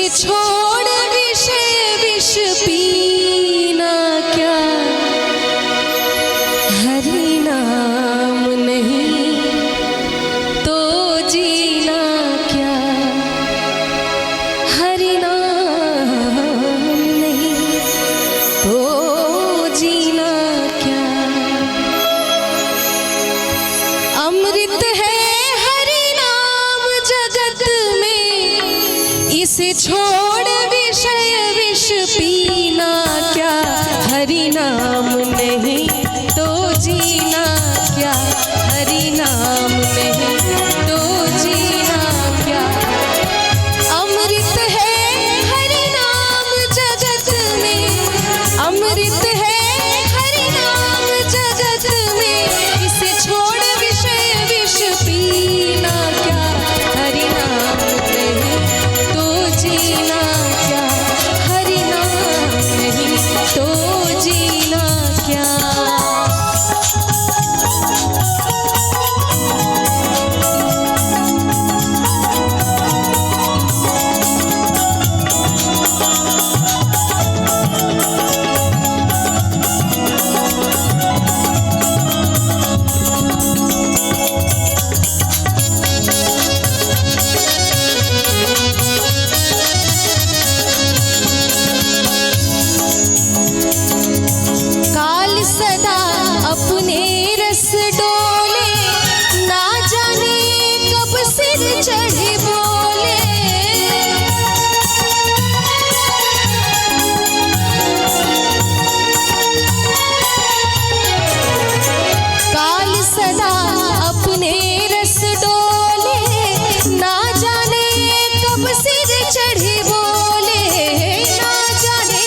इसे छोड़ विषय विष पीना क्या, हरि नाम नहीं तो जीना क्या, हरि नाम नहीं तो जीना क्या। अमृत है हरि नाम जगत में, इसे छोड़ विषय विष पीना क्या, हरि नाम नहीं तो जीना क्या, हरि नाम नहीं तो जीना क्या। अमृत है हरि नाम जगत में, अमृत है हरि नाम जगत में, इसे छोड़ विषय विष पीना क्या, हरि नाम नहीं तो जीना क्या, हरि नाम नहीं तो जीना क्या। काल सदा अपने रस डोले, ना जाने कब सिर चढ़े बोले। काल सदा अपने रस डोले, ना जाने कब सिर चढ़े बोले, ना जाने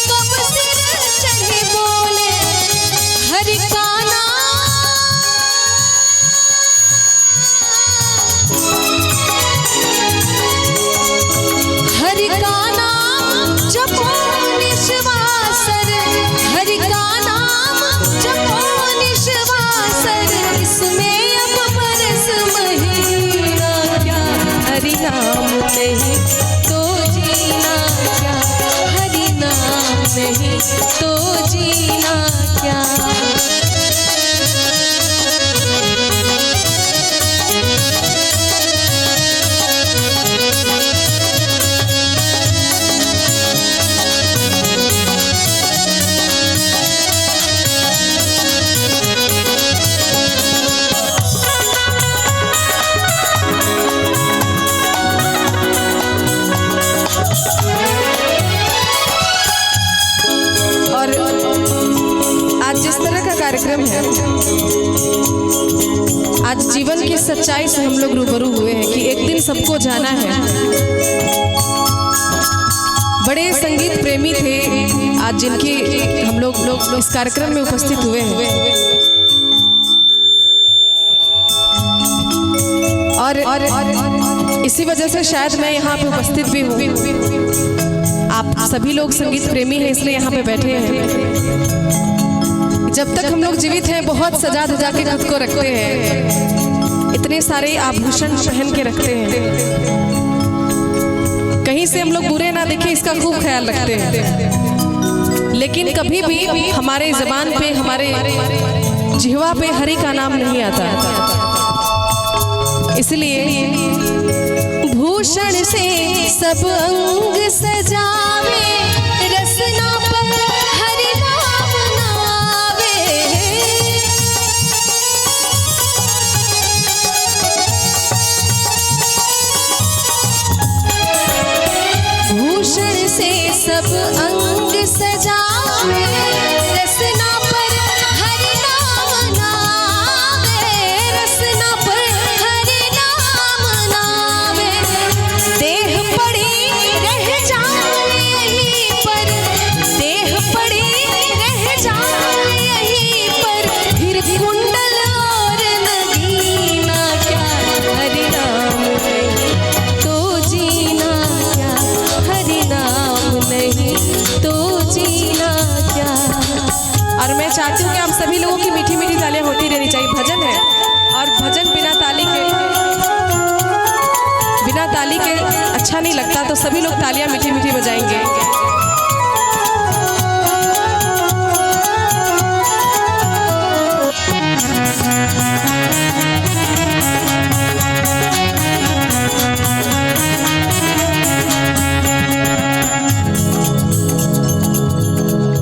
कब सिर चढ़े बोले। हरि का हरि का नाम जपो निश्वासर, हरि का नाम जपो निश्वासर, इसमें अब बरस महीना क्या, हरि नाम नहीं तो जीना क्या, हरि नाम नहीं तो जीना क्या। और आज जिस तरह का कार्यक्रम है, आज जीवन की सच्चाई से हम लोग रूबरू हुए हैं कि एक दिन सबको जाना है। बड़े संगीत प्रेमी थे आज जिनके हम लोग इस कार्यक्रम में उपस्थित हुए हैं, और इसी वजह से शायद मैं यहाँ पे उपस्थित भी हूँ। आप सभी लोग संगीत प्रेमी हैं इसलिए यहाँ पे बैठे हैं। जब तक हम लोग जीवित हैं बहुत सजा धजा के खुद को रखते हैं, इतने सारे आभूषण पहन के रखते हैं, कहीं से हम लोग बुरे ना देखें इसका खूब ख्याल रखते हैं। लेकिन कभी भी हमारे ज़बान पे, हमारे जिह्वा पे हरि का नाम नहीं आता। इसलिए भूषण से सब अंग सजावे, रसना पर हरि नाम नावे। भूषण से सब अंग सजावे, रसना पर हरि नाम नावे, रसना पर हरि नाम नावे। देह पड़ी रह जाए यहीं पर, देह पड़ी रह जाए यहीं पर, फिर कुंडल और नगीना क्या, हरि नाम नहीं तो जीना क्या, हरि नाम नहीं तो जीना क्या। और मैं चाहती हूँ कि आप सभी लोगों की मीठी मीठी तालियां होती रहनी चाहिए। भजन है और भजन बिना ताली के अच्छा नहीं लगता तो सभी लोग तालियां मीठी मीठी बजाएंगे।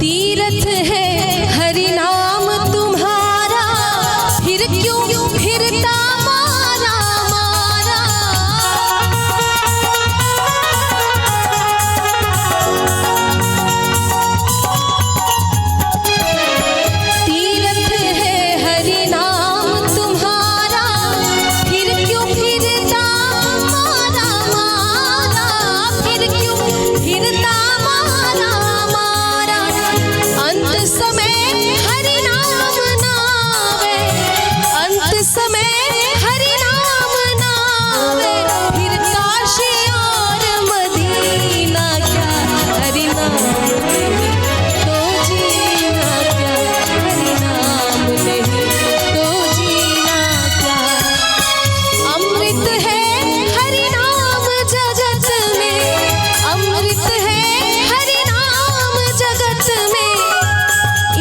तीर्थ है हरि नाम तुम्हारा, फिर क्यों फिरता मारा मारा। तीर्थ है हरि नाम तुम्हारा, फिर क्यों फिरता मारा मारा। फिर क्यों फिरता मारा मारा। अंत समय हरि नाम नावे, अंत समय हरि नाम नावे। फिर काशी और मदीना क्या हरि नाम नहीं तो जीना क्या। हरि नाम नहीं तो जीना क्या। अमृत है हरि नाम जगत में, अमृत है हरि नाम जगत में।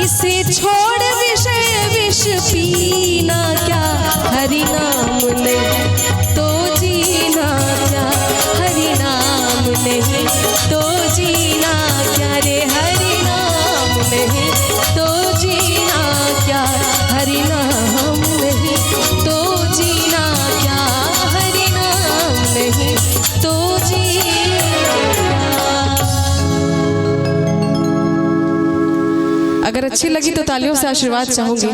इसे छोड़ विषय विष पीना क्या। हरि नाम नहीं तो जीना क्या। हरि नाम नहीं तो जीना क्या रे। हरि नाम नहीं तो जीना क्या। हरि नाम नहीं तो जीना क्या। हरि नाम नहीं तो जीना क्या। अगर अच्छी लगी तो तालियों से आशीर्वाद चाहूंगी।